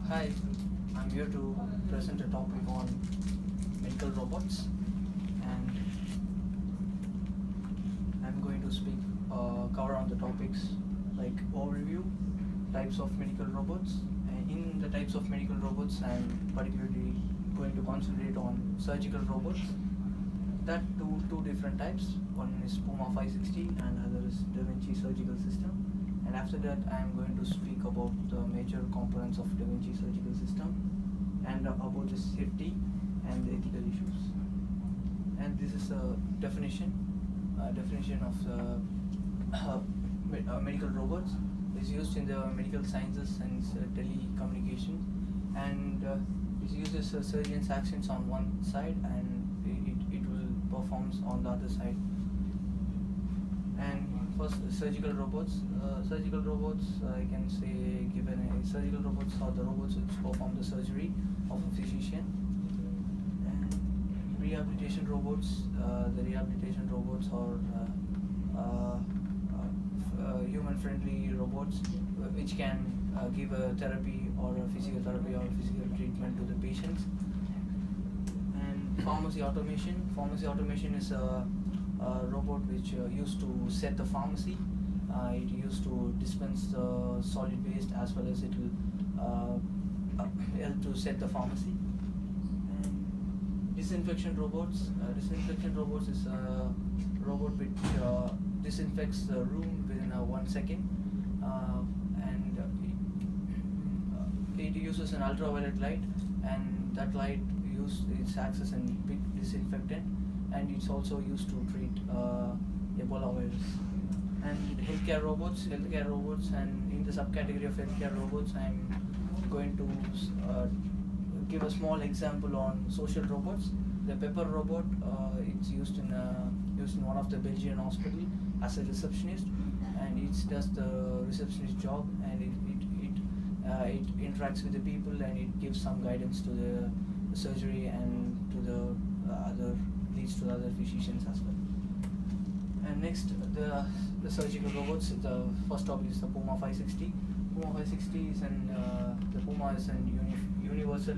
Hi, I'm here to present a topic on medical robots, and I'm going to cover on the topics like overview, types of medical robots. And in the types of medical robots, I'm particularly going to concentrate on surgical robots. That two different types. One is Puma 560, and other is Da Vinci surgical system. And after that, I am going to speak about the major components of Da Vinci surgical system and about the safety and the ethical issues. And this is a definition of medical robots. Is used in the medical sciences and telecommunication, and it uses surgeon's actions on one side, and it will performs on the other side. And first, surgical robots. Surgical robots, I can say, surgical robots are the robots which perform the surgery of a physician. And rehabilitation robots. The rehabilitation robots are human-friendly robots which can give a therapy or a physiotherapy or physical treatment to the patients. And pharmacy automation. Pharmacy automation is a robot which used to set the pharmacy. It used to dispense the solid waste, as well as it will help to set the pharmacy. And disinfection robots. Disinfection robots is a robot which disinfects the room within 1 second, and it uses an ultraviolet light, and that light it acts as a big disinfectant, and it's also used to treat Ebola virus. And healthcare robots, and in the subcategory of healthcare robots, I'm going to give a small example on social robots. The Pepper robot, it's used in one of the Belgian hospital as a receptionist, and it does the receptionist job, and it interacts with the people, and it gives some guidance to the surgery and to the other physicians as well. And next, the surgical robots. The first topic is the Puma 560. Puma 560 is the Puma is an universal,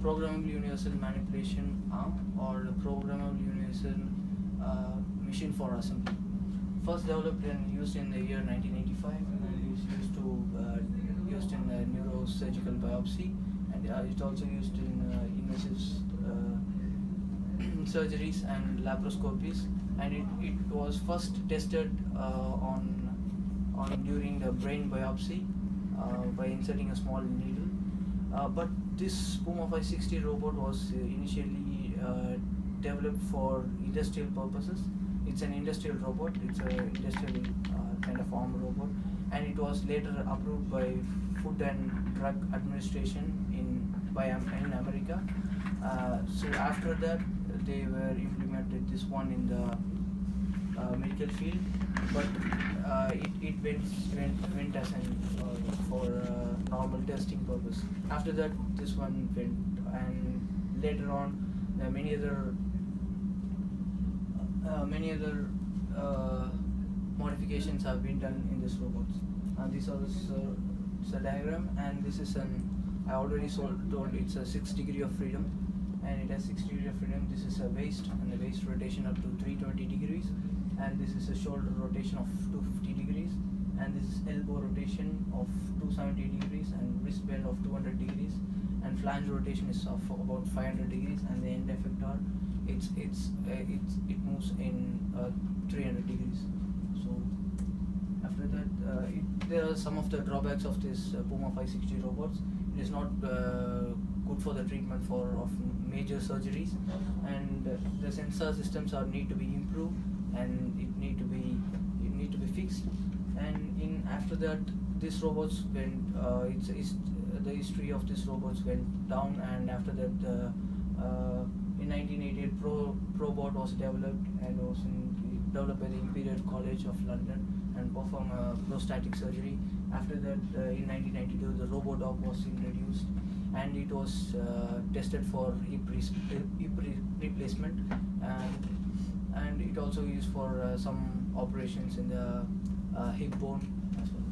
programmable universal manipulation arm, or a programmable universal machine for assembly. First developed and used in the year 1985, and is used in neurosurgical biopsy, and it's also used in invasive surgeries and laparoscopies. And it was first tested during the brain biopsy by inserting a small needle. But this Puma 560 robot was initially developed for industrial purposes. It's an industrial robot. It's an industrial kind of arm robot, and it was later approved by Food and Drug Administration in America. So after that, they were implemented this one in the medical field, but it went as for normal testing purpose. After that, this one went, and later on, many other modifications have been done in this robot. This is a diagram, and this is I already told it's a 6 degree of freedom, and it has 6 degrees of freedom. This is a waist, and the waist rotation up to 320 degrees, and this is a shoulder rotation of 250 degrees, and this is elbow rotation of 270 degrees, and wrist bend of 200 degrees, and flange rotation is of about 500 degrees, and the end effector it moves in 300 degrees. So after that, there are some of the drawbacks of this Puma 560 robots. It is not good for the treatment of major surgeries, and the sensor systems need to be improved, and it need to be fixed. And after that, these robots went. The history of these robots went down, and after that, in 1988, Probot was developed, and was developed by the Imperial College of London, and perform prostatic surgery. After that, in 1992, the RoboDog was introduced, and it was tested for hip replacement, and it also used for some operations in the hip bone as well.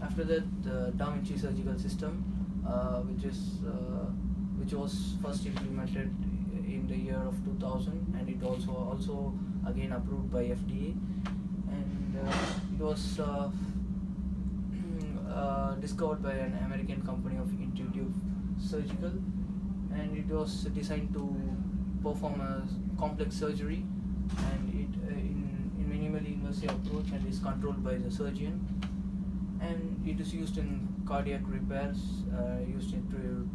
After that, the Da Vinci surgical system. which was first implemented in the year of 2000, and it also again approved by FDA, and it was discovered by an American company of Intuitive Surgical, and it was designed to perform a complex surgery, and it in minimally invasive approach, and is controlled by the surgeon, and it is used in cardiac repairs, used to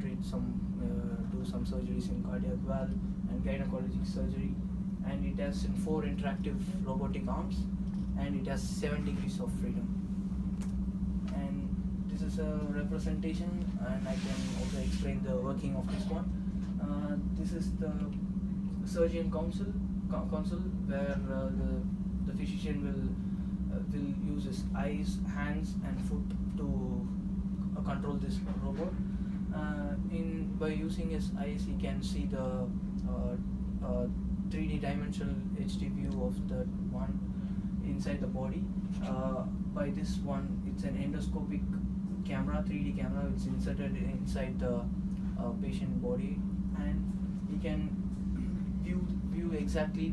treat do some surgeries in cardiac valve and gynecologic surgery, and it has 4 interactive robotic arms, and it has 7 degrees of freedom. And this is a representation, and I can also explain the working of this one. This is the surgeon console where the physician will use his eyes, hands, and foot to control this robot. By using his eyes, he can see the 3D dimensional HD view of the one inside the body. By this one, it's an endoscopic camera, 3D camera, which is inserted inside the patient body, and he can view exactly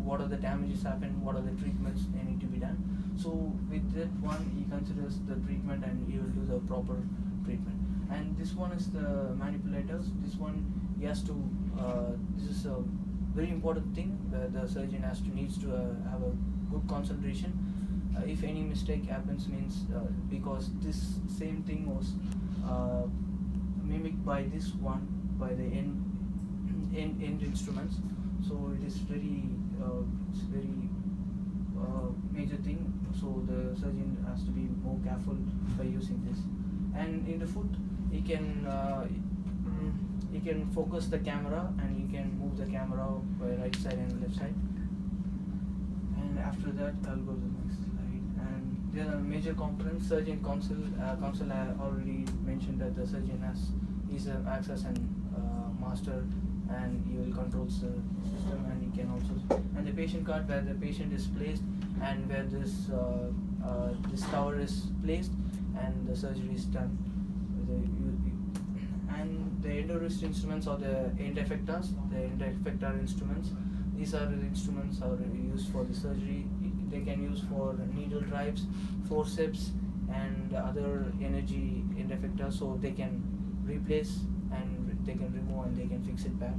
what are the damages happened, what are the treatments they need to be done. So with that one, he considers the treatment and he will do the proper treatment. And this one is the manipulators. This one, he has to. This is a very important thing where the surgeon needs to have a good concentration. If any mistake happens, means because this same thing was mimicked by this one, by the end instruments. So it is very major thing. So the surgeon has to be more careful by using this. And in the foot, he can focus the camera, and he can move the camera by right side and left side. And after that, I'll go to the next slide. And there are major components. Surgeon console. Console, I already mentioned that the surgeon acts as an master, and he will control the system, and he can also, and the patient cart where the patient is placed, and where this tower is placed, and the surgery is done. And the endowrist instruments or the end effectors, the end effector instruments. These are the instruments are used for the surgery. They can use for needle drives, forceps, and other energy end effectors. So they can replace, and they can remove, and they can fix it back.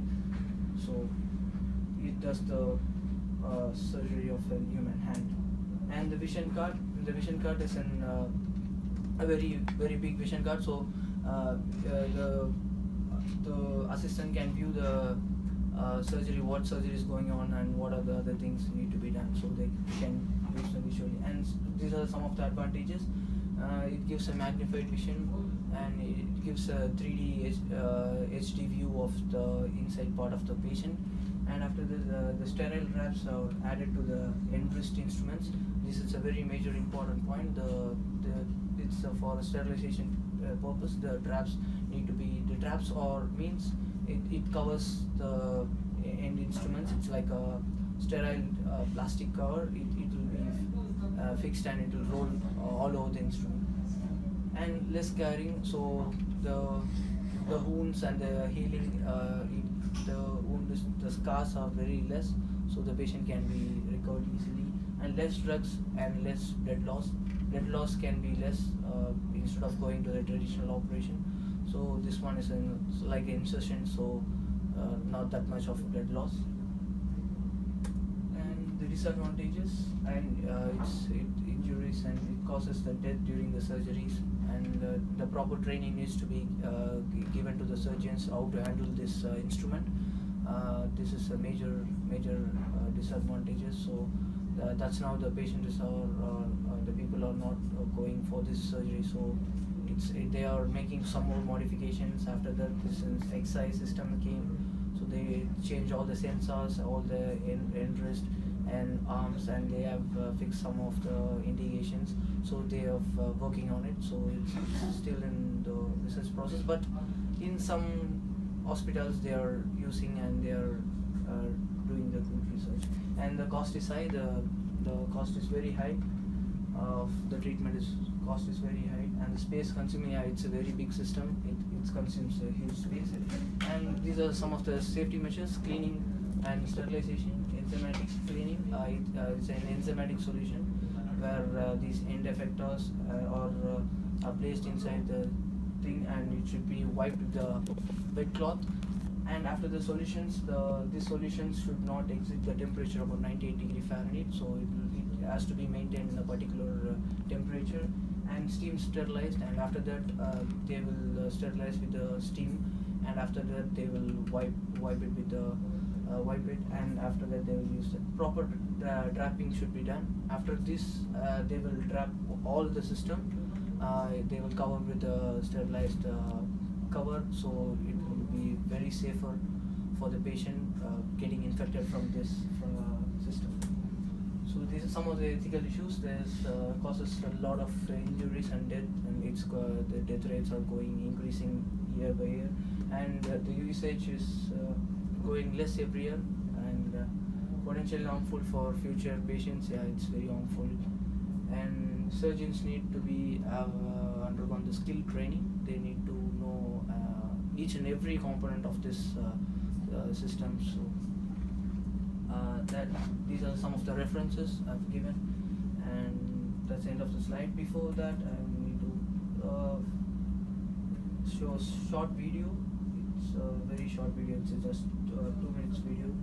So it does the surgery of a human hand. And the vision card. The vision card is a very big vision card. So the assistant can view the surgery, what surgery is going on, and what are the other things need to be done. So they can use them visually. And these are some of the advantages. It gives a magnified vision, and it gives a 3D HD view of the inside part of the patient. And after the sterile wraps are added to the end wrist instruments. This is a very major important point. It's for sterilization purpose. The traps need to be means it covers the end instruments. It's like a sterile plastic cover. It will be fixed, and it will roll all over the instrument. And less scarring, so the wounds and the healing, the scars are very less, so the patient can be recovered easily. And less drugs and less blood loss. Blood loss can be less instead of going to the traditional operation. So this one is like an insertion, so not that much of blood loss. And the disadvantages, and it injuries, and it causes the death during the surgeries. And the proper training needs to be given to the surgeons how to handle this instrument. This is a major disadvantages. So that's now the patients the people are not going for this surgery. So they are making some more modifications. After that, this XI system came, so they changed all the sensors, all the end wrist and arms, and they have fixed some of the indications. So they are working on it. So it's still in the research process, but in some hospitals they are using, and they are doing the good research. And the cost is high. The cost is very high. The treatment cost is very high. and the space consuming, yeah, it's a very big system. It consumes a huge space. And these are some of the safety measures: cleaning and sterilization, enzymatic cleaning. It's an enzymatic solution where these end effectors are placed inside the thing, and it should be wiped with the wet cloth. And after the solutions, these solutions should not exceed the temperature about 98°F, so it has to be maintained in a particular temperature and steam sterilized. And after that, they will sterilize with the steam, and after that they will wipe it with the wipe it, and after that they will use it. Proper draping should be done. After this, they will drap all the system. They will cover with a sterilized cover, so it will be very safer for the patient getting infected from this system. So these are some of the ethical issues. There's causes a lot of injuries and death, and the death rates are increasing year by year, and the usage is going less every year, and potentially harmful for future patients. Yeah, it's very harmful, and surgeons need to have undergone the skill training. They need to know each and every component of this system. So these are some of the references I've given, and that's the end of the slide. Before that, I need to show a short video. It's a very short video. It's just 2 minutes video.